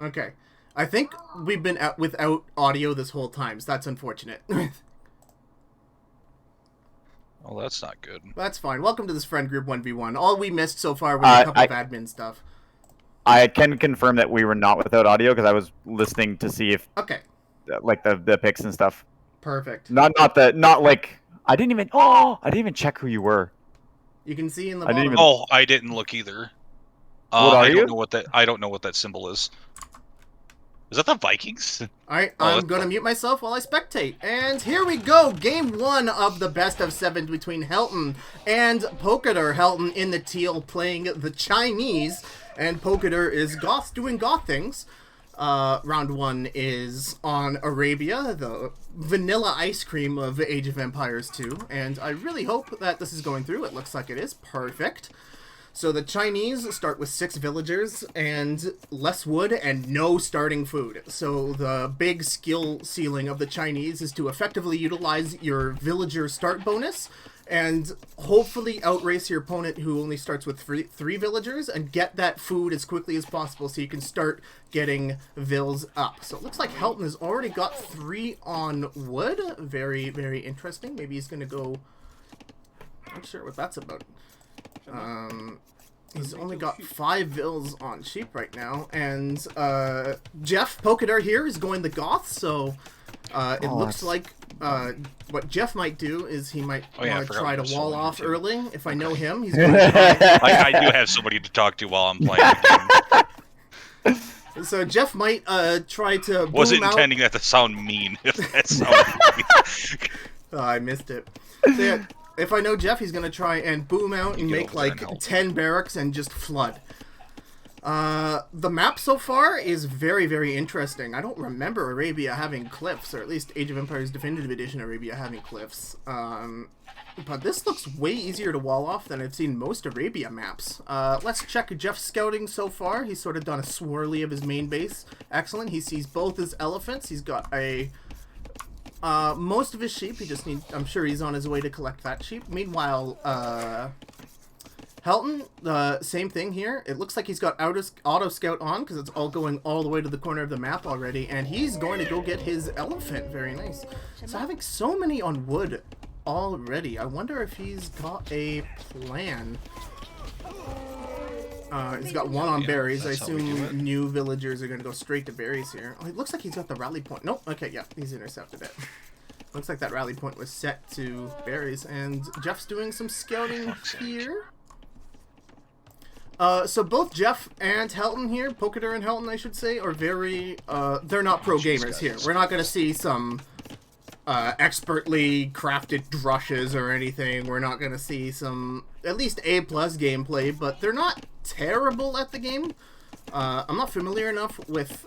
Okay. I think we've been without audio this whole time, so that's unfortunate. Oh, that's not good. That's fine. Welcome to this friend group 1v1. All we missed so far was a couple of admin stuff. I can confirm that we were not without audio because I was listening to see if Okay. Like the picks and stuff. Perfect. Not like I didn't even check who you were. You can see in the bottom. Oh, I didn't look either. What are you? I don't know what that symbol is. Is that the Vikings? Alright, I'm going to mute myself while I spectate. And here we go. Game 1 of the best of 7 between Helton and Pokeder. Helton in the teal playing the Chinese. And Pokeder is doing goth things. Round 1 is on Arabia, the vanilla ice cream of Age of Empires 2. And I really hope that this is going through. It looks like it is. Perfect. So the Chinese start with 6 villagers and less wood and no starting food. So the big skill ceiling of the Chinese is to effectively utilize your villager start bonus and hopefully outrace your opponent who only starts with three villagers and get that food as quickly as possible so you can start getting vills up. So it looks like Helton has already got 3 on wood. Very, very interesting. Maybe he's going to go... I'm not sure what that's about. He's only got 5 vills on sheep right now, and Jeff Pokeder here is going the goth, so it looks like what Jeff might do is he might want to try to wall off early. If I know him, he's going to try. I do have somebody to talk to while I'm playing the game. So Jeff might try to boom Wasn't out. intending that to sound mean, if that sounded mean. I missed it. So yeah, if I know Jeff, he's going to try and boom out and make like 10 barracks and just flood. The map so far is very, very interesting. I don't remember Arabia having cliffs, or at least Age of Empires Definitive Edition Arabia having cliffs. But this looks way easier to wall off than I've seen most Arabia maps. Let's check Jeff's scouting so far. He's sort of done a swirly of his main base. Excellent. He sees both his elephants. He's got a... most of his sheep, he just needs... I'm sure he's on his way to collect that sheep. Meanwhile, Helton, same thing here. It looks like he's got auto scout on because it's all going all the way to the corner of the map already, and he's going to go get his elephant. Very nice. So having so many on wood already, I wonder if he's got a plan. He's got 1 on berries. I assume new villagers are going to go straight to berries here. Oh, it looks like he's got the rally point. Nope. Okay, yeah, he's intercepted it. Looks like that rally point was set to berries, and Jeff's doing some scouting here. So both Jeff and Helton here, Pokeder and Helton, I should say, are very, they're not pro gamers here. We're not going to see some expertly crafted drushes or anything. We're not going to see some, at least A+ gameplay, but they're not terrible at the game. I'm not familiar enough with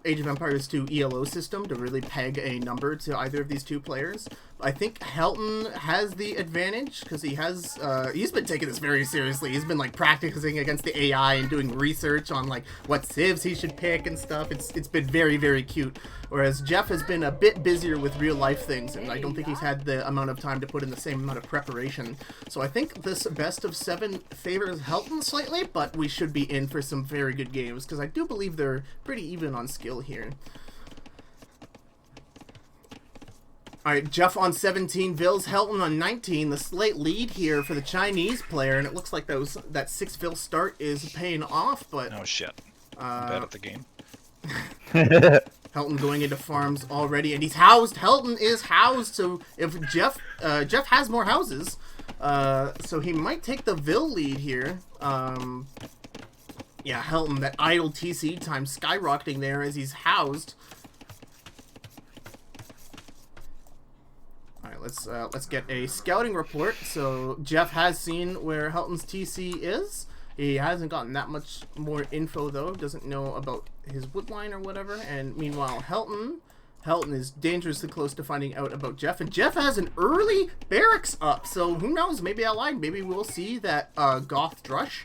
Age of Empires 2 ELO system to really peg a number to either of these two players. I think Helton has the advantage because he has he's been taking this very seriously. He's been like practicing against the AI and doing research on like what civs he should pick and stuff. It's been very, very cute. Whereas Jeff has been a bit busier with real life things, and I don't think he's had the amount of time to put in the same amount of preparation. So I think this best of 7 favors Helton slightly, but we should be in for some very good games because I do believe they're pretty even on skill here. Alright, Jeff on 17 vills, Helton on 19. The slight lead here for the Chinese player, and it looks like that 6 vill start is paying off, but... Oh shit. I'm bad at the game. Helton going into farms already, and he's housed. Helton is housed, so if Jeff has more houses, so he might take the vill lead here. Yeah, Helton, that idle TC time skyrocketing there as he's housed. Let's get a scouting report. So Jeff has seen where Helton's TC is. He hasn't gotten that much more info though. Doesn't know about his woodline or whatever. And meanwhile, Helton is dangerously close to finding out about Jeff. And Jeff has an early barracks up. So who knows? Maybe I lied. Maybe we'll see that Goth Drush.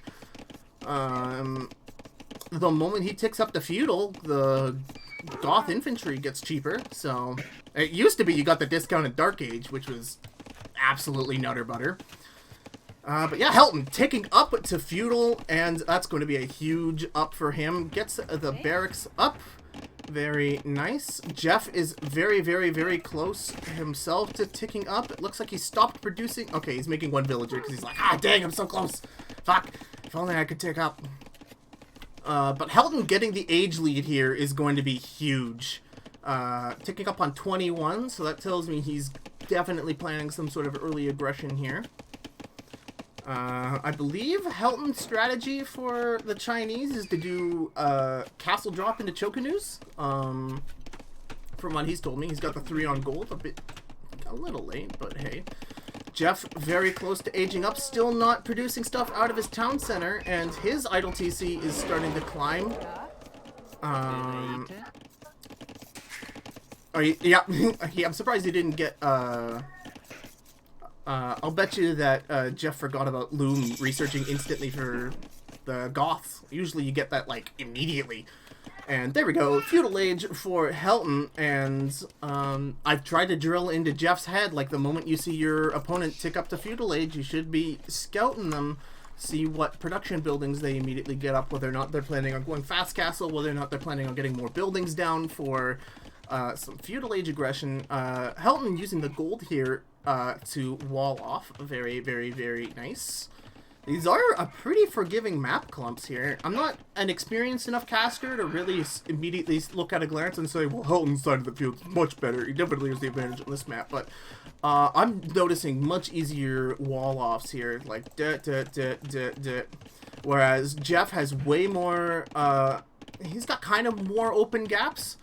The moment he ticks up the feudal, the Goth infantry gets cheaper. So it used to be you got the discounted Dark Age, which was absolutely nutter butter. But yeah, Helton taking up to feudal, and that's going to be a huge up for him. Gets the barracks up. Very nice. Jeff is very, very, very close himself to ticking up. It looks like he stopped producing. Okay, he's making one villager because he's like, ah, dang, I'm so close. Fuck. If only I could tick up. But Helton getting the age lead here is going to be huge. Ticking up on 21, so that tells me he's definitely planning some sort of early aggression here. I believe Helton's strategy for the Chinese is to do castle drop into Chokanus. From what he's told me, he's got the 3 on gold, a little late, but hey. Jeff very close to aging up, still not producing stuff out of his town center, and his idle TC is starting to climb. Yeah, I'm surprised he didn't get I'll bet you that Jeff forgot about Loom researching instantly for the Goths. Usually you get that, like, immediately. And there we go, Feudal Age for Helton, and I've tried to drill into Jeff's head, like the moment you see your opponent tick up to Feudal Age, you should be scouting them, see what production buildings they immediately get up, whether or not they're planning on going fast castle, whether or not they're planning on getting more buildings down for some Feudal Age aggression. Helton using the gold here to wall off. Very, very, very nice. These are a pretty forgiving map clumps here. I'm not an experienced enough caster to really immediately look at a glance and say, well, Helton's side of the field is much better. He definitely has the advantage on this map, but I'm noticing much easier wall-offs here, like whereas Jeff has way more, he's got kind of more open gaps.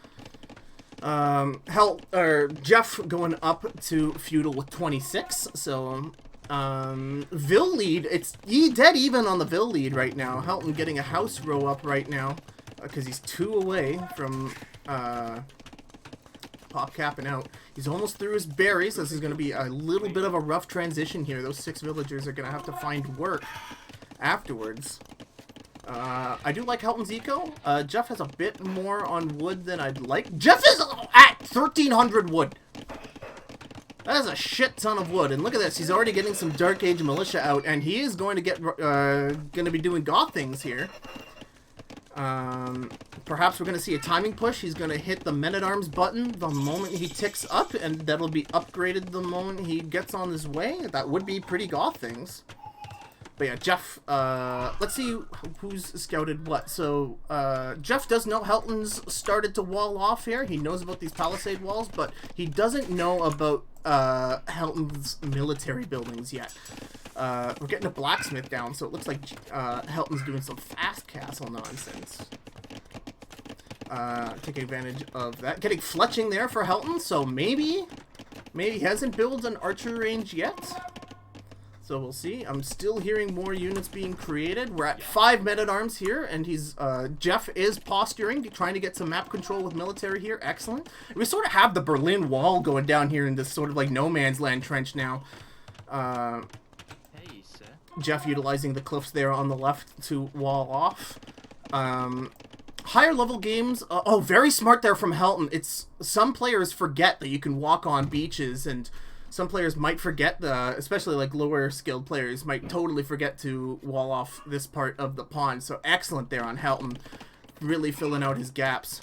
Jeff going up to feudal with 26, so Vil lead, it's dead even on the Vil lead right now. Helton getting a house row up right now because he's 2 away from pop capping out. He's almost through his berries. This is going to be a little bit of a rough transition here. Those 6 villagers are going to have to find work afterwards. I do like Helton's eco. Jeff has a bit more on wood than I'd like. Jeff is at 1,300 wood. That is a shit ton of wood, and look at this. He's already getting some Dark Age militia out, and he is going to get going to be doing goth things here. Perhaps we're going to see a timing push. He's going to hit the Men-at-Arms button the moment he ticks up, and that'll be upgraded the moment he gets on his way. That would be pretty goth things. But yeah, Jeff, let's see who's scouted what. So, Jeff does know Helton's started to wall off here. He knows about these palisade walls, but he doesn't know about Helton's military buildings yet. We're getting a blacksmith down, so it looks like Helton's doing some fast castle nonsense. Taking advantage of that. Getting fletching there for Helton, so maybe he hasn't built an archer range yet. So we'll see. I'm still hearing more units being created. We're at 5 men-at-arms here, and he's Jeff is posturing, trying to get some map control with military here. Excellent. We sort of have the Berlin Wall going down here in this sort of like no man's land trench now. Jeff utilizing the cliffs there on the left to wall off. Higher level games. Oh, very smart there from Helton. It's some players forget that you can walk on beaches, and some players might forget, especially like lower skilled players, might totally forget to wall off this part of the pond. So excellent there on Helton, really filling out his gaps.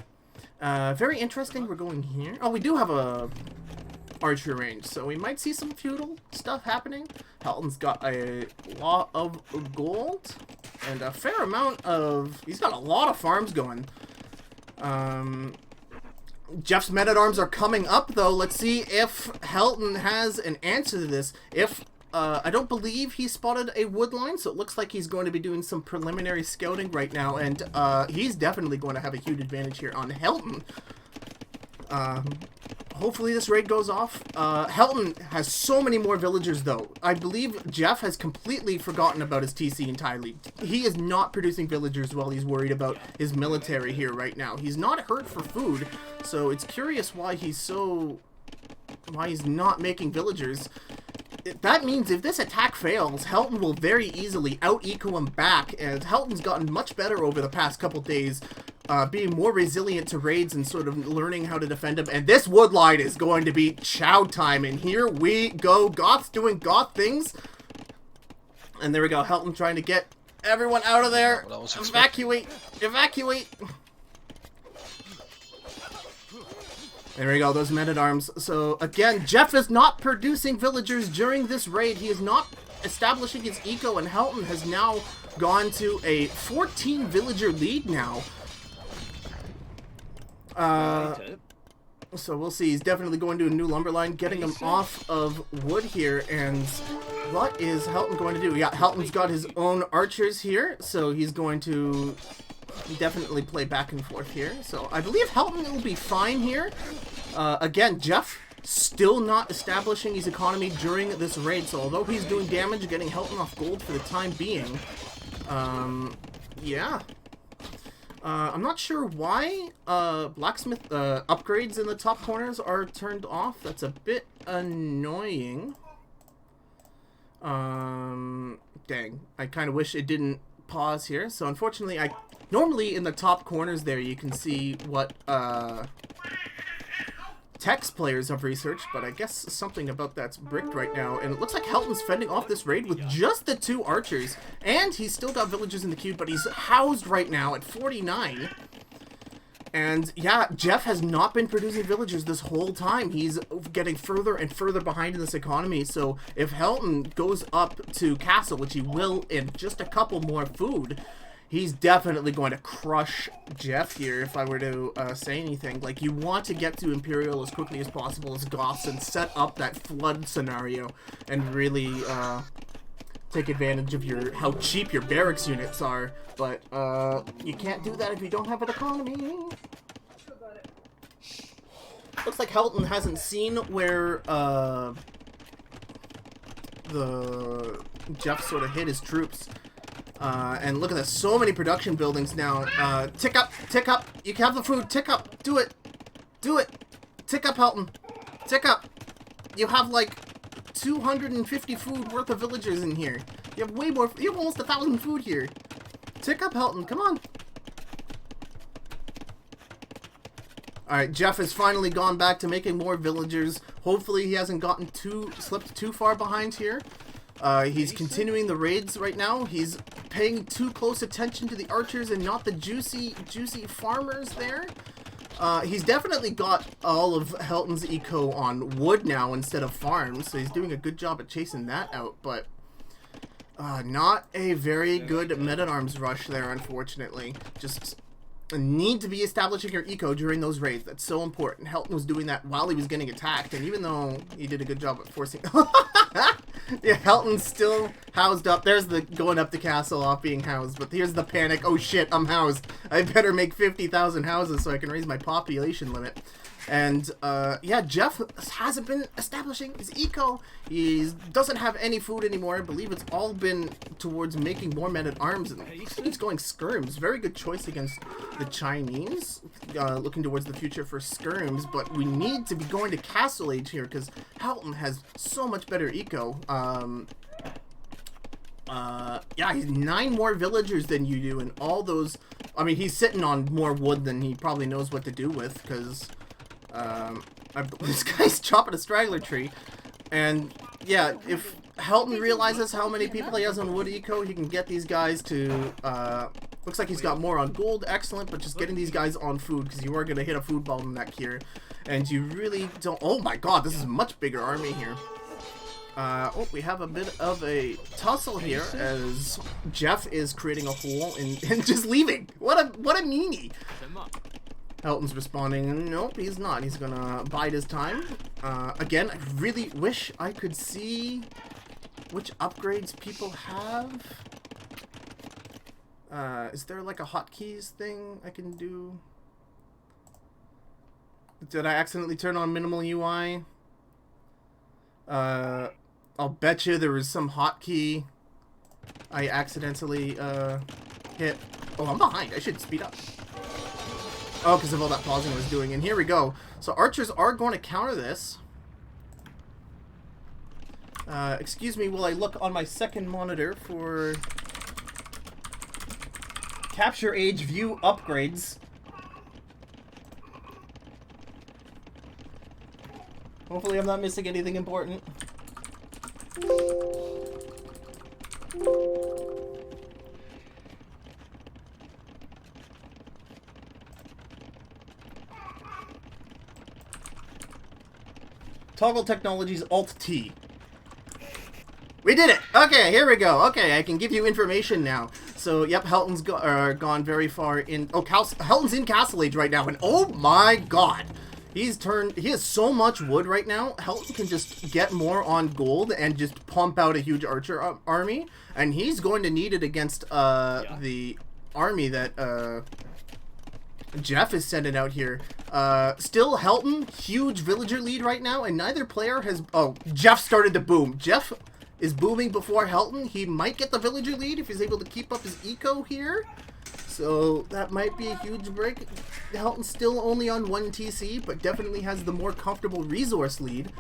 Very interesting, we're going here. Oh, we do have a archer range, so we might see some feudal stuff happening. Helton's got a lot of gold, and a fair amount of, he's got a lot of farms going. Jeff's men-at-arms are coming up, though. Let's see if Helton has an answer to this. If, I don't believe he spotted a wood line, so it looks like he's going to be doing some preliminary scouting right now, and he's definitely going to have a huge advantage here on Helton. Hopefully this raid goes off. Helton has so many more villagers, though. I believe Jeff has completely forgotten about his TC entirely. He is not producing villagers while he's worried about his military here right now. He's not hurt for food, so it's curious why he's not making villagers. That means if this attack fails, Helton will very easily out-eco him back, and Helton's gotten much better over the past couple days, being more resilient to raids and sort of learning how to defend him. And this wood line is going to be chow time, and here we go. Goth's doing goth things. And there we go. Helton trying to get everyone out of there. What I was Evacuate! Evacuate! There we go, those men-at-arms. So, again, Jeff is not producing villagers during this raid. He is not establishing his eco, and Helton has now gone to a 14-villager lead now. So we'll see. He's definitely going to a new lumber line, getting him off of wood here. And what is Helton going to do? Yeah, Helton's got his own archers here, so he's going to definitely play back and forth here. So I believe Helton will be fine here. Again, Jeff still not establishing his economy during this raid. So although he's doing damage, getting Helton off gold for the time being. Yeah. I'm not sure why blacksmith upgrades in the top corners are turned off. That's a bit annoying. Dang. I kind of wish it didn't pause here. So unfortunately, normally in the top corners there you can see what text players have researched, but I guess something about that's bricked right now. And it looks like Helton's fending off this raid with just the 2 archers. And he's still got villagers in the queue, but he's housed right now at 49. And yeah, Jeff has not been producing villagers this whole time. He's getting further and further behind in this economy. So if Helton goes up to castle, which he will in just a couple more food, he's definitely going to crush Jeff here, if I were to say anything. Like, you want to get to Imperial as quickly as possible as Goths and set up that flood scenario and really take advantage of how cheap your barracks units are. But you can't do that if you don't have an economy. Looks like Helton hasn't seen where the Jeff sort of hit his troops. And look at this, so many production buildings now. Tick up, you can have the food, tick up, do it, tick up, Helton, tick up. You have like 250 food worth of villagers in here. You have way more, you have almost 1,000 food here. Tick up, Helton, come on. Alright, Jeff has finally gone back to making more villagers. Hopefully he hasn't slipped too far behind here. He's continuing the raids right now. He's paying too close attention to the archers and not the juicy farmers there. He's definitely got all of Helton's eco on wood now instead of farms, so he's doing a good job at chasing that out, but not a very good men-at-arms rush there, unfortunately. Just need to be establishing your eco during those raids. That's so important. Helton was doing that while he was getting attacked, and even though he did a good job at forcing... Yeah, Helton's still housed up. There's the going up the castle off being housed, but here's the panic. Oh shit, I'm housed. I better make 50,000 houses so I can raise my population limit. And, yeah, Jeff hasn't been establishing his eco. He doesn't have any food anymore. I believe it's all been towards making more men-at-arms. And he's going skirms. Very good choice against the Chinese. Looking towards the future for skirms. But we need to be going to Castle Age here because Helton has so much better eco. Yeah, he's 9 more villagers than you do. And all those... I mean, he's sitting on more wood than he probably knows what to do with because... this guy's chopping a straggler tree, and yeah, if Helton realizes how many people he has on wood eco, he can get these guys to, looks like he's got more on gold, excellent, but just getting these guys on food, because you are going to hit a food bottleneck here, and you really don't, oh my god, this is a much bigger army here. Oh, we have a bit of a tussle here as Jeff is creating a hole and just leaving. What a meanie. Helton's responding, nope, he's not. He's gonna bide his time. Again, I really wish I could see which upgrades people have. Is there like a hotkeys thing I can do? Did I accidentally turn on minimal UI? I'll bet you there was some hotkey I accidentally hit. Oh, I'm behind. I should speed up. Oh, because of all that pausing I was doing. And here we go. So archers are going to counter this. Excuse me while I look on my second monitor for capture age view upgrades. Hopefully I'm not missing anything important. Toggle Technologies Alt-T. We did it! Okay, here we go. Okay, I can give you information now. So, yep, Helton's gone very far in... Oh, Helton's in Castle Age right now, and oh my god! He has so much wood right now. Helton can just get more on gold and just pump out a huge archer army. And he's going to need it against the army that Jeff is sending out here. Still Helton, huge villager lead right now, and neither player has... Oh, Jeff started to boom. Jeff is booming before Helton. He might get the villager lead if he's able to keep up his eco here. So that might be a huge break. Helton's still only on 1 TC, but definitely has the more comfortable resource lead.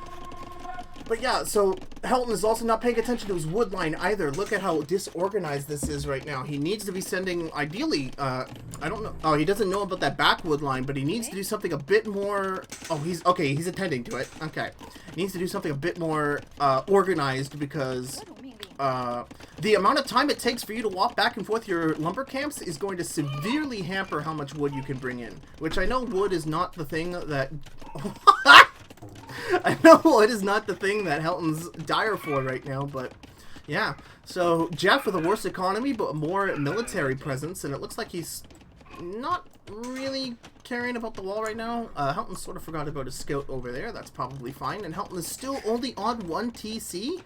But yeah, so Helton is also not paying attention to his wood line either. Look at how disorganized this is right now. He needs to be sending, ideally, I don't know. Oh, he doesn't know about that back wood line, but he needs to do something a bit more... Oh, he's attending to it. Okay. He needs to do something a bit more organized because... the amount of time it takes for you to walk back and forth your lumber camps is going to severely hamper how much wood you can bring in. Which I know wood is not the thing that... I know wood is not the thing that Helton's dire for right now, but yeah. So Jeff with a worse economy, but more military presence, and it looks like he's not really caring about the wall right now. Helton sort of forgot about his scout over there. That's probably fine, and Helton is still only on 1 TC.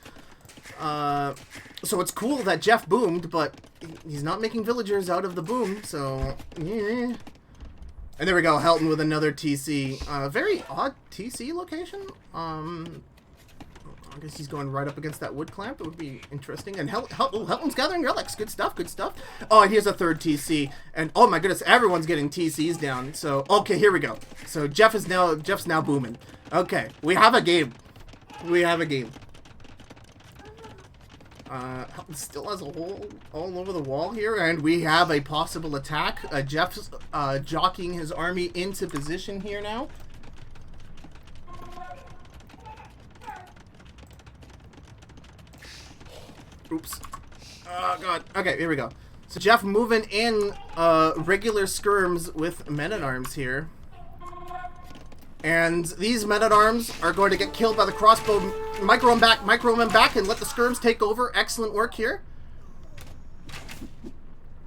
So it's cool that Jeff boomed, but he's not making villagers out of the boom, so yeah. And there we go, Helton with another TC. Very odd TC location. I guess he's going right up against that wood clamp. It would be interesting. And Helton's gathering relics. Good stuff, good stuff. Oh, and here's a third TC. And oh my goodness, everyone's getting TCs down. So, okay, here we go. So Jeff's now booming. Okay, we have a game. We have a game. Helton still has a hole all over the wall here, and we have a possible attack. Jeff's jockeying his army into position here now. Oops. Oh, God. Okay, here we go. So Jeff moving in regular skirms with men-at-arms here. And these men-at-arms are going to get killed by the crossbow. Micro them back, and let the skirms take over. Excellent work here.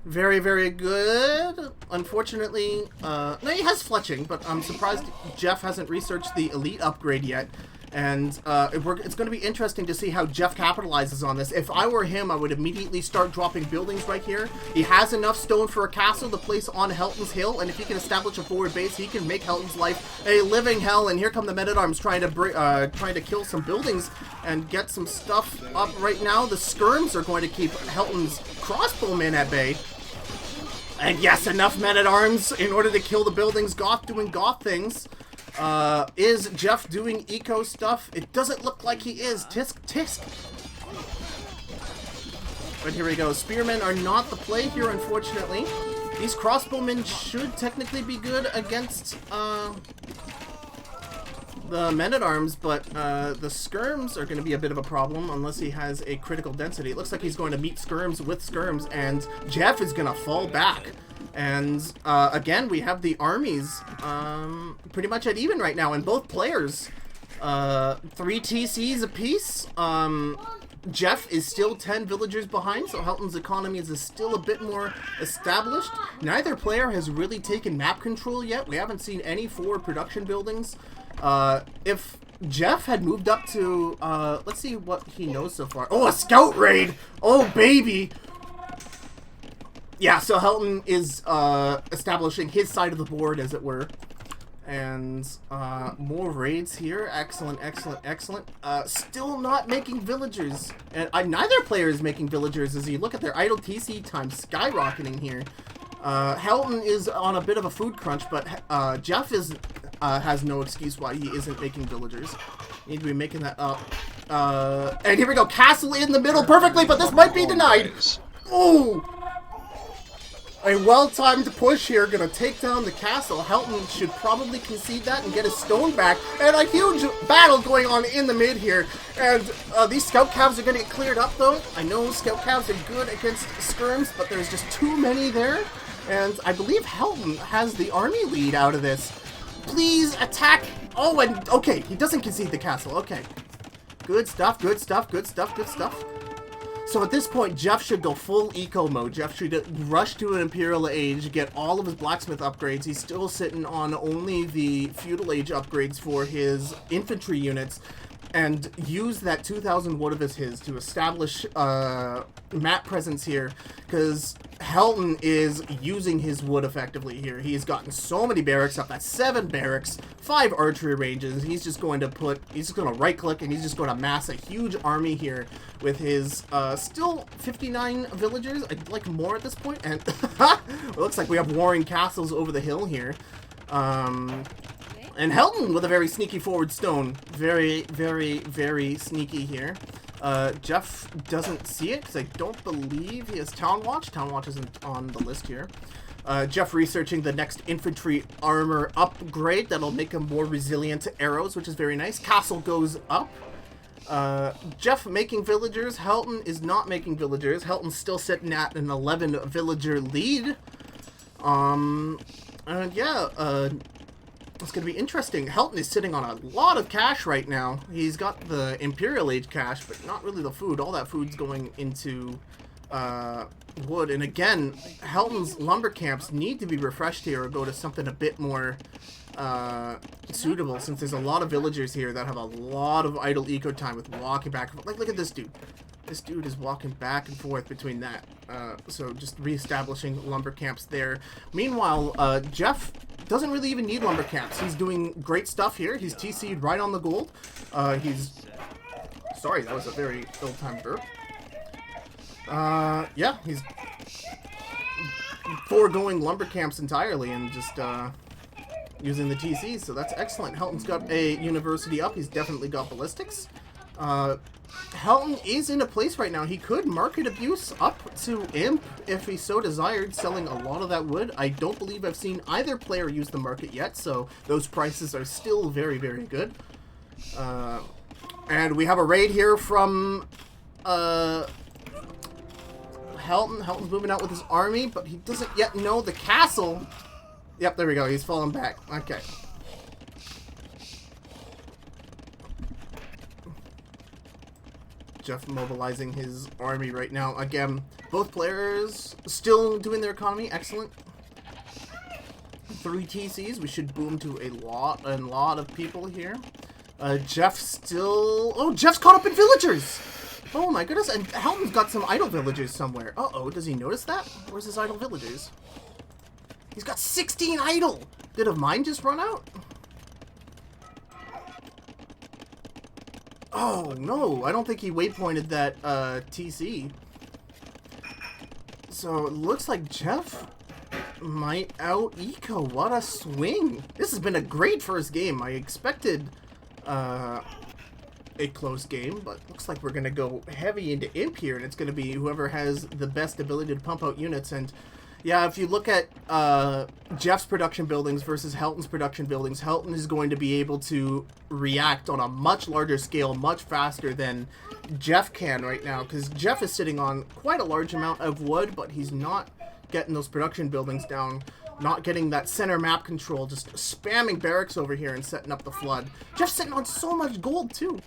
Very, very good. Unfortunately, no, he has fletching, but I'm surprised Jeff hasn't researched the elite upgrade yet. And it's going to be interesting to see how Jeff capitalizes on this. If I were him, I would immediately start dropping buildings right here. He has enough stone for a castle to place on Helton's Hill, and if he can establish a forward base, he can make Helton's life a living hell. And here come the men-at-arms trying to kill some buildings and get some stuff up right now. The skirms are going to keep Helton's crossbowmen at bay. And yes, enough men-at-arms in order to kill the buildings. Goth doing goth things. Is Jeff doing eco stuff? It doesn't look like he is. Tisk. But here we go. Spearmen are not the play here, unfortunately. These crossbowmen should technically be good against, the men-at-arms, but, the skirms are going to be a bit of a problem unless he has a critical density. It looks like he's going to meet skirms with skirms, and Jeff is going to fall back. And, again, we have the armies, pretty much at even right now, and both players, 3 TCs apiece. Jeff is still 10 villagers behind, so Helton's economy is still a bit more established. Neither player has really taken map control yet. We haven't seen any forward production buildings. If Jeff had moved up to, let's see what he knows so far. Oh, a scout raid! Oh, baby! Yeah, so Helton is establishing his side of the board, as it were. And more raids here. Excellent. Still not making villagers. And neither player is making villagers as you look at their idle TC time skyrocketing here. Helton is on a bit of a food crunch, but Jeff has no excuse why he isn't making villagers. Need to be making that up. And here we go. Castle in the middle perfectly, but this might be denied. Oh! A well-timed push here, gonna take down the castle. Helton should probably concede that and get his stone back. And a huge battle going on in the mid here. And these scout calves are gonna get cleared up though. I know scout calves are good against skirms, but there's just too many there. And I believe Helton has the army lead out of this. Please attack Oh, and okay, he doesn't concede the castle. Okay. Good stuff, good stuff, good stuff, good stuff. So at this point, Jeff should go full eco mode. Jeff should rush to an Imperial Age, get all of his blacksmith upgrades. He's still sitting on only the Feudal Age upgrades for his infantry units, and use that 2,000 wood of his to establish map presence here, because Helton is using his wood effectively here. He's gotten so many barracks up. That's 7 barracks, 5 archery ranges. He's just going to right click, and he's just going to mass a huge army here with his still 59 villagers. I'd like more at this point, and it looks like we have warring castles over the hill here. And Helton with a very sneaky forward stone. Very, very, very sneaky here. Jeff doesn't see it because I don't believe he has Town Watch. Town Watch isn't on the list here. Jeff researching the next infantry armor upgrade that'll make him more resilient to arrows, which is very nice. Castle goes up. Jeff making villagers. Helton is not making villagers. Helton's still sitting at an 11 villager lead. It's going to be interesting. Helton is sitting on a lot of cash right now. He's got the Imperial Age cash, but not really the food. All that food's going into wood. And again, Helton's lumber camps need to be refreshed here or go to something a bit more suitable, since there's a lot of villagers here that have a lot of idle eco time with walking back and forth. Like, look at this dude. This dude is walking back and forth between that. So just reestablishing lumber camps there. Meanwhile, Jeff doesn't really even need lumber camps. He's doing great stuff here. He's TC'd right on the gold. Sorry, that was a very ill-timed burp. Yeah, he's foregoing lumber camps entirely and just using the TCs, so that's excellent. Helton's got a university up. He's definitely got ballistics. Helton is in a place right now. He could market abuse up to Imp if he so desired, selling a lot of that wood. I don't believe I've seen either player use the market yet, so those prices are still very, very good. And we have a raid here from Helton. Helton's moving out with his army, but he doesn't yet know the castle. Yep, there we go. He's falling back. Okay. Jeff mobilizing his army right now. Again, both players still doing their economy. Excellent. 3 TCs. We should boom to a lot of people here. Jeff still... Oh, Jeff's caught up in villagers! Oh my goodness, and Helton's got some idle villagers somewhere. Uh-oh, does he notice that? Where's his idle villagers? He's got 16 idle! Did a mine just run out? Oh, no, I don't think he waypointed that TC. So it looks like Jeff might out-eco. What a swing. This has been a great first game. I expected a close game, but looks like we're going to go heavy into Imp here, and it's going to be whoever has the best ability to pump out units. And yeah, if you look at Jeff's production buildings versus Helton's production buildings, Helton is going to be able to react on a much larger scale, much faster than Jeff can right now, because Jeff is sitting on quite a large amount of wood, but he's not getting those production buildings down, not getting that center map control, just spamming barracks over here and setting up the flood. Jeff's sitting on so much gold, too.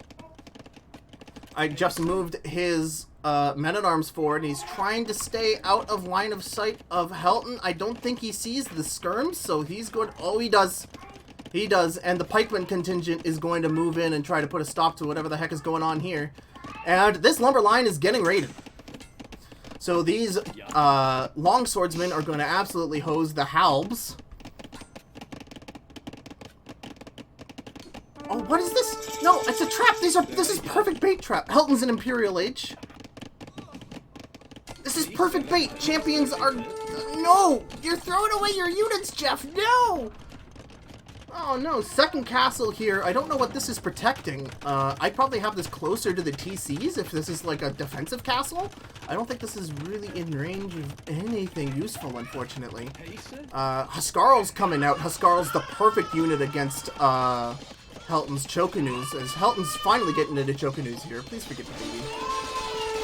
Jeff's moved his men-at-arms forward, and he's trying to stay out of line of sight of Helton. I don't think he sees the skirms, so he's going... Oh, he does. He does, and the pikeman contingent is going to move in and try to put a stop to whatever the heck is going on here. And this lumber line is getting raided. So these long swordsmen are going to absolutely hose the halbs. Oh, what is this? No, it's a trap. This is perfect bait trap. Helton's an Imperial Age. This is perfect bait. Champions are... No! You're throwing away your units, Jeff! No! Oh, no. Second castle here. I don't know what this is protecting. I'd probably have this closer to the TCs if this is like a defensive castle. I don't think this is really in range of anything useful, unfortunately. Huskarl's coming out. Huskarl's the perfect unit against Helton's Chokanus, as Helton's finally getting into Chokanus here. Please forget the baby.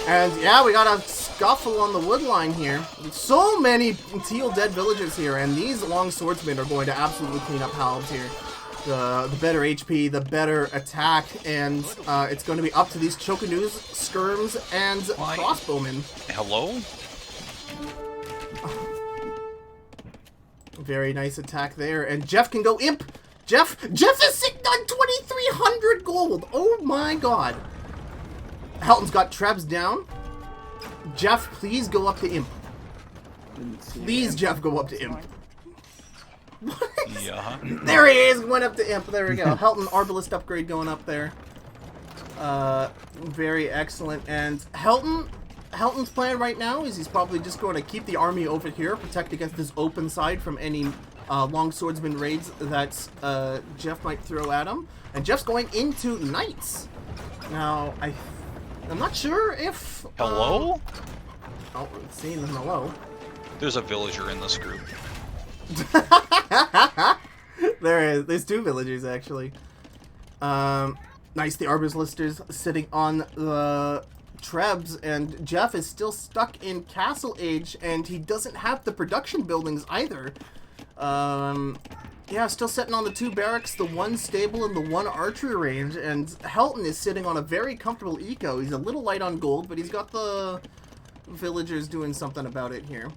And yeah, we got a scuffle on the wood line here. So many teal dead villagers here, and these long swordsmen are going to absolutely clean up halbs here. the better HP, the better attack, and it's going to be up to these Chokanus, Skirms, and Crossbowmen. Hello? Very nice attack there, and Jeff can go Imp! Jeff is sitting on 2,300 gold! Oh my god. Helton's got Trebs down. Jeff, please go up to Imp. Please, Jeff, go up to Imp. Yeah. There he is! Went up to Imp. There we go. Helton Arbalist upgrade going up there. Very excellent. And Helton's plan right now is he's probably just going to keep the army over here, protect against this open side from any long swordsman raids that Jeff might throw at him. And Jeff's going into Knights. Now, I'm not sure if... Hello? Oh, seeing them hello. There's a villager in this group. There is. There's 2 villagers, actually. Nice, the Arbalisters sitting on the Trebs, and Jeff is still stuck in Castle Age, and he doesn't have the production buildings either. Yeah, still sitting on the 2 barracks, the 1 stable, and the 1 archery range, and Helton is sitting on a very comfortable eco. He's a little light on gold, but he's got the villagers doing something about it here.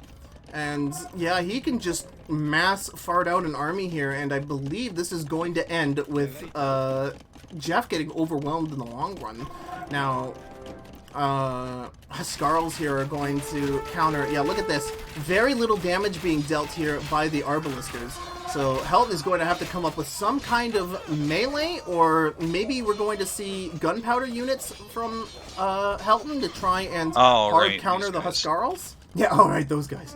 And yeah, he can just mass fart out an army here, and I believe this is going to end with Jeff getting overwhelmed in the long run. Now, Huskarls here are going to counter. Yeah, look at this. Very little damage being dealt here by the Arbalisters. So Helton is going to have to come up with some kind of melee, or maybe we're going to see gunpowder units from Helton to try and hard counter the Huskarls. Yeah, alright, those guys.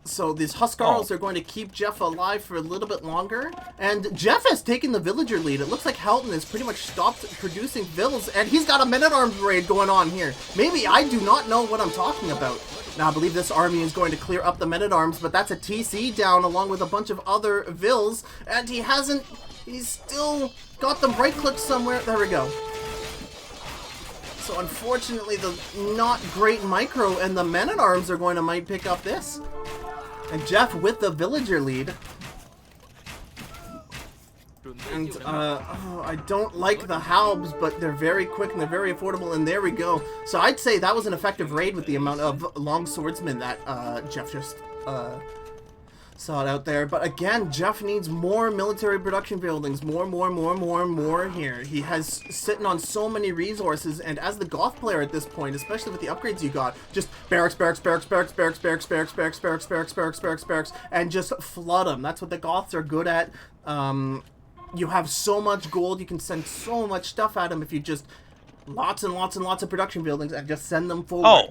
So these Huskarls are going to keep Jeff alive for a little bit longer. And Jeff has taken the villager lead. It looks like Helton has pretty much stopped producing vills, and he's got a men-at-arms raid going on here. Maybe I do not know what I'm talking about. Now, I believe this army is going to clear up the men-at-arms, but that's a TC down along with a bunch of other vills, and he's still got them right-clicked somewhere. There we go. So unfortunately, the not great micro and the men-at-arms are going to might pick up this. And Jeff with the villager lead. And, I don't like the Halbs, but they're very quick and they're very affordable, and there we go. So I'd say that was an effective raid with the amount of long swordsmen that, Jeff just, sought out there. But again, Jeff needs more military production buildings. More here. He has sitting on so many resources, and as the Goth player at this point, especially with the upgrades you got, just barracks, and just flood them. That's what the Goths are good at. You have so much gold, you can send so much stuff at them if you just lots and lots of production buildings and just send them forward.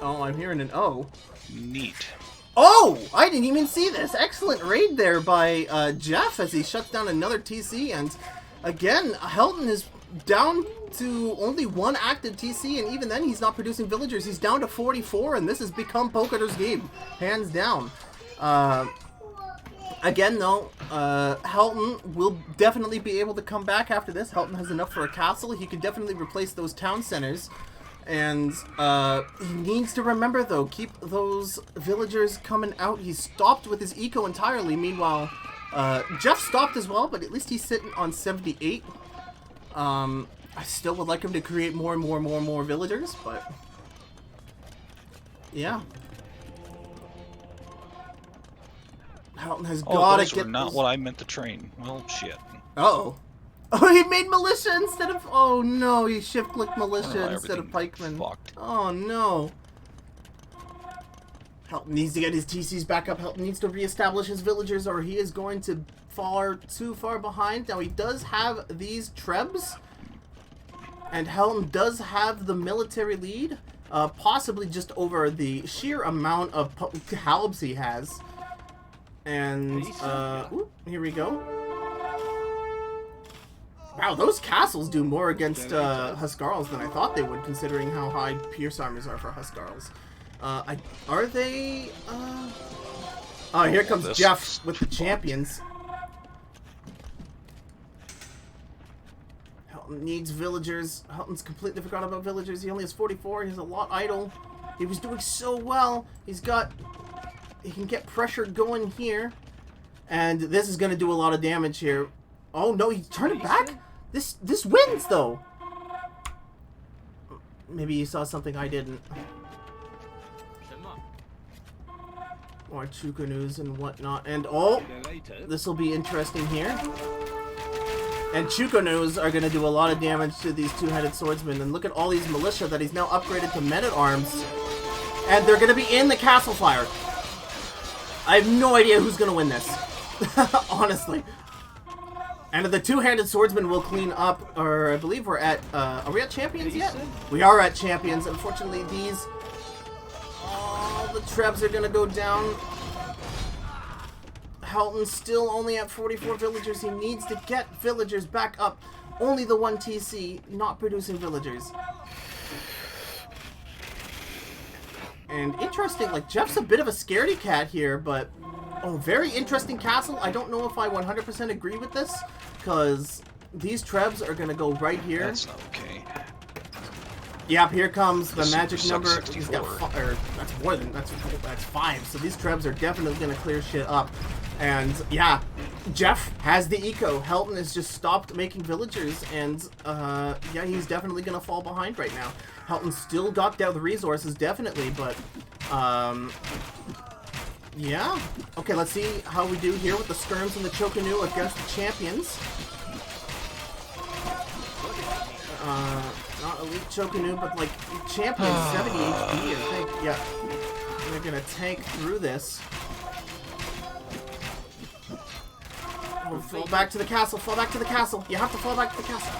Oh, I'm hearing an O. Neat. Oh! I didn't even see this. Excellent raid there by Jeff as he shuts down another TC. And again, Helton is down to only 1 active TC, and even then he's not producing villagers. He's down to 44, and this has become Pokeder's game. Hands down. Again, though, Helton will definitely be able to come back after this. Helton has enough for a castle. He can definitely replace those town centers. And he needs to remember, though, keep those villagers coming out. He's stopped with his eco entirely. Meanwhile, Jeff stopped as well, but at least he's sitting on 78. I still would like him to create more and more villagers, but yeah. Helton has got to get not what I meant to train. Well, shit. Uh-oh. Oh, he made militia instead of... Oh, no, he shift-clicked militia instead of pikemen. Fucked. Oh, no. Helton needs to get his TCs back up. Helton needs to reestablish his villagers, or he is going to fall too far behind. Now, he does have these Trebs, and Helton does have the military lead, possibly just over the sheer amount of halbs he has. And, here we go. Wow, those castles do more against Huskarls than I thought they would, considering how high Pierce armors are for Huskarls. Are they... Oh, here comes Jeff with the champions. Helton needs villagers. Helton's completely forgot about villagers. He only has 44. He has a lot idle. He was doing so well. He's got he can get pressure going here. And this is going to do a lot of damage here. Oh, no, he turned it back? This wins, though. Maybe you saw something I didn't. Or Chukanus and whatnot. And, oh, this will be interesting here. And Chukanus are going to do a lot of damage to these two-headed swordsmen. And look at all these militia that he's now upgraded to men-at-arms. And they're going to be in the castle fire. I have no idea who's going to win this. Honestly. And the two-handed swordsman will clean up, or I believe we're at, are we at champions yet? We are at champions. Unfortunately, these, all the trebs are going to go down. Helton's still only at 44 villagers. He needs to get villagers back up. Only the one TC, not producing villagers. And interesting, like, Jeff's a bit of a scaredy cat here, but... Oh, very interesting castle. I don't know if I 100% agree with this, because these trebs are going to go right here. That's not okay. Yep, here comes the This magic is number. 64. He's got that's more than, that's 5. So these trebs are definitely going to clear shit up. And, yeah, Jeff has the eco. Helton has just stopped making villagers, and, yeah, he's definitely going to fall behind right now. Helton still got down the resources, definitely, but, yeah. Okay, let's see how we do here with the skirms and the Chokanu against the champions. Not elite Chokanu, but like champions 70 HP, I think. Yeah. They're gonna tank through this. Oh, fall back to the castle, fall back to the castle. You have to fall back to the castle.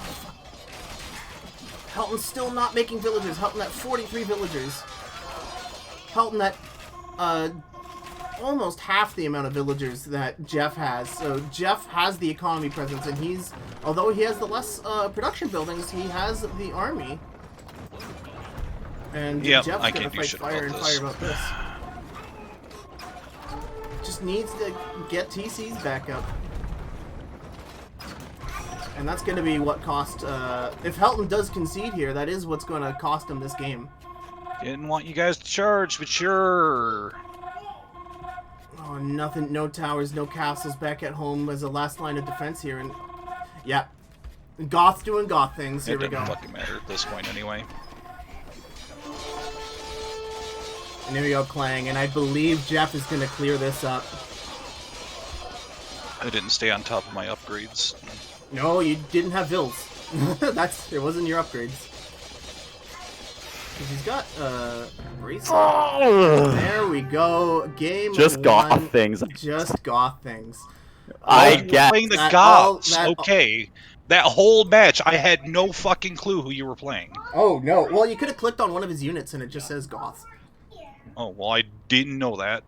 Helton's still not making villagers. Helton at 43 villagers. Helton at, almost half the amount of villagers that Jeff has. So Jeff has the economy presence, and he's, although he has the less production buildings, he has the army. And Yep, Jeff's I gonna can't do fight shit fire about and this. fire about this. Just needs to get TCs back up. And that's going to be what cost, if Helton does concede here, that is what's going to cost him this game. Didn't want you guys to charge, but sure. Oh, nothing, no towers, no castles back at home as a last line of defense here, and yeah, Goth doing Goth things. Here we It go. doesn't fucking matter at this point anyway. And here we go, Clang, and I believe Jeff is going to clear this up. I didn't stay on top of my upgrades. No, you didn't have Vills. It wasn't your upgrades. 'Cause he's got, bracelet. Oh, There we go. Game just one. goth things. Just Goth things. I You're get playing the that Goths, all- that- okay. That whole match, I had no fucking clue who you were playing. Oh, no. Well, you could have clicked on one of his units and it just says Goth. Oh, well, I didn't know that.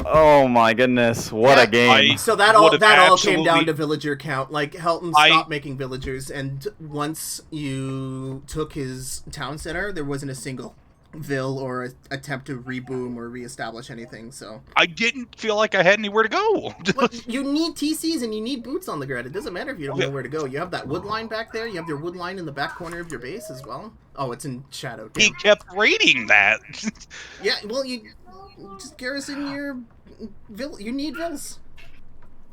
Oh my goodness, what Yeah, a game. So that all came down to villager count. Like, Helton stopped making villagers, and once you took his town center, there wasn't a single Vill or attempt to reboom or reestablish anything, so... I didn't feel like I had anywhere to go. But you need TCs and you need boots on the ground. It doesn't matter if you don't know where to go. You have that wood line back there. You have your wood line in the back corner of your base as well. Oh, it's in shadow. Damn. He kept rating that. Yeah, well, you just garrison your... You need Vills.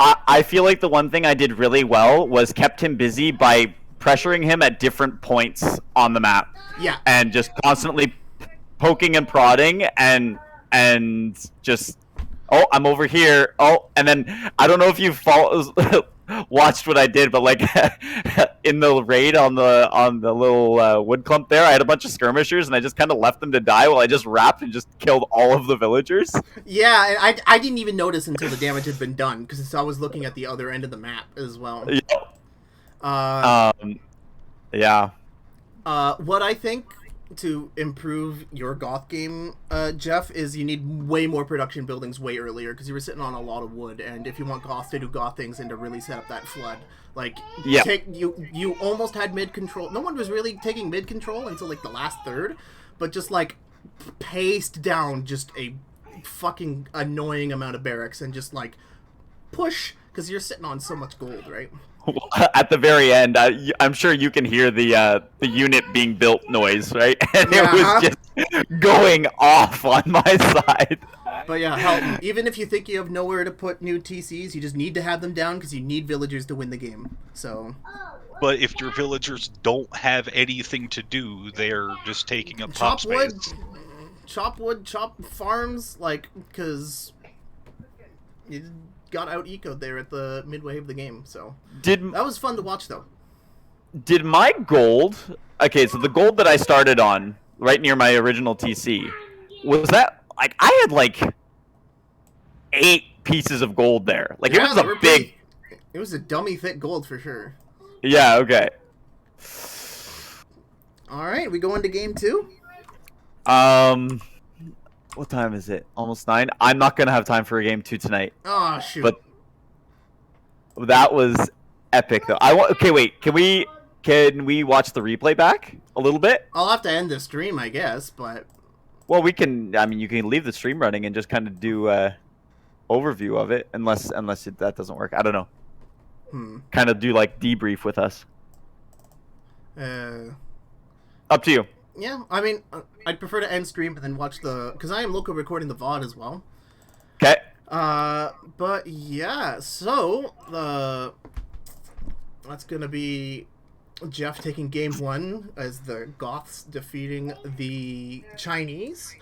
I feel like the one thing I did really well was kept him busy by pressuring him at different points on the map. Yeah. And just constantly poking and prodding and just, oh, I'm over here. Oh, and then I don't know if you watched what I did, but like in the raid on the little wood clump there, I had a bunch of skirmishers and I just kind of left them to die while I just wrapped and just killed all of the villagers. Yeah, and I didn't even notice until the damage had been done because I was looking at the other end of the map as well. Yeah. What I think to improve your Goth game, Jeff, is you need way more production buildings way earlier because you were sitting on a lot of wood, and if you want Goth to do Goth things and to really set up that flood, like, yeah. You almost had mid control. No one was really taking mid control until like the last third, but just like paced down just a fucking annoying amount of barracks and just like push because you're sitting on so much gold, right? At the very end, I'm sure you can hear the unit being built noise, right? And Yeah. it was just going off on my side. But yeah, Helton, even if you think you have nowhere to put new TCs, you just need to have them down because you need villagers to win the game. So. But if your villagers don't have anything to do, they're just taking up top space. Chop wood, chop farms, like, because you got out ecoed there at the midway of the game. So that was fun to watch, though. Did my gold? Okay, so the gold that I started on, right near my original TC, was that like I had like 8 pieces of gold there. Like it was a big. It was a dummy thick gold for sure. Yeah. Okay. All right, we go into game 2. What time is it? Almost 9. I'm not gonna have time for a game 2 tonight. Oh shoot! But that was epic, though. Okay, wait. Can we watch the replay back a little bit? I'll have to end the stream, I guess, but. Well, we can. I mean, you can leave the stream running and just kind of do overview of it, unless that doesn't work. I don't know. Kind of do like debrief with us. Up to you. Yeah, I mean, I'd prefer to end stream but then watch because I am local recording the VOD as well. Okay. But yeah, so that's gonna be Jeff taking game 1 as the Goths defeating the Chinese.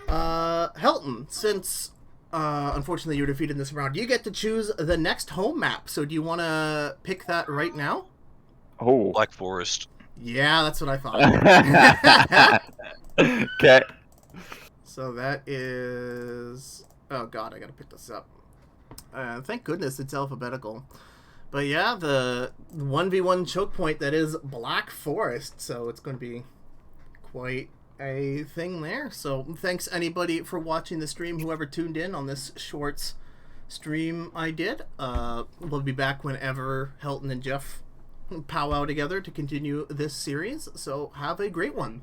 Helton, since unfortunately you were defeated in this round, you get to choose the next home map. So do you want to pick that right now? Oh, Black Forest. Yeah, that's what I thought. Okay. So that is... Oh god, I gotta pick this up. Thank goodness it's alphabetical. But yeah, the 1v1 choke point that is Black Forest, so it's going to be quite a thing there. So thanks anybody for watching the stream, whoever tuned in on this short stream I did. We'll be back whenever Helton and Jeff powwow together to continue this series, so have a great one.